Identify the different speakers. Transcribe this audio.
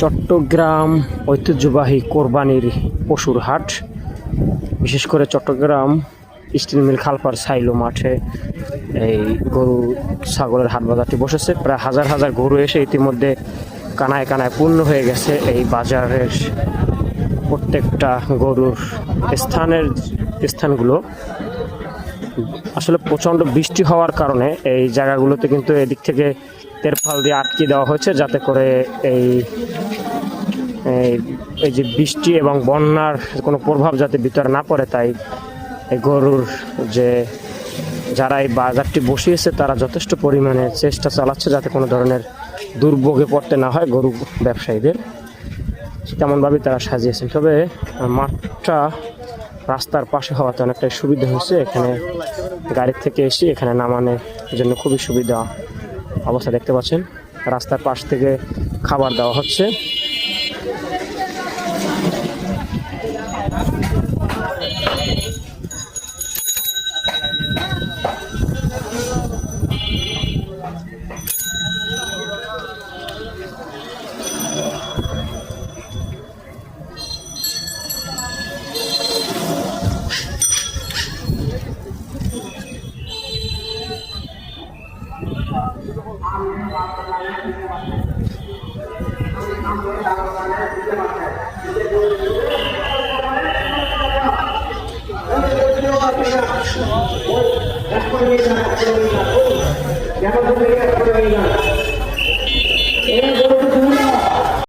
Speaker 1: চট্টগ্রাম ঐতিহ্যবাহী কোরবানির পশুর হাট, বিশেষ করে চট্টগ্রাম স্টিল মিল খালপার সাইলো মাঠে এই গরু ছাগলের হাট বাজারটি বসেছে। প্রায় হাজার হাজার গরু এসে ইতিমধ্যে কানায় কানায় পূর্ণ হয়ে গেছে এই বাজারের প্রত্যেকটা গরুর স্থানগুলো। আসলে প্রচণ্ড বৃষ্টি হওয়ার কারণে এই জায়গাগুলোতে কিন্তু এদিক থেকে তেরফাল দিয়ে আটকে দেওয়া হয়েছে, যাতে করে এই এই যে বৃষ্টি এবং বন্যার কোনো প্রভাব যাতে ভিতরে না পড়ে। তাই এই গরুর যারা এই বাজারটি বসিয়েছে তারা যথেষ্ট পরিমাণে চেষ্টা চালাচ্ছে যাতে কোনো ধরনের দুর্ভোগে পড়তে না হয় গরু ব্যবসায়ীদের, তেমনভাবেই তারা সাজিয়েছেন। তবে মাঠটা রাস্তার পাশে হওয়াতে অনেকটাই সুবিধা হয়েছে। এখানে গাড়ির থেকে এসে এখানে নামানোর জন্য খুবই সুবিধা অবস্থা দেখতে পাচ্ছেন। রাস্তার পাশ থেকে খাবার দেওয়া হচ্ছে।
Speaker 2: Ya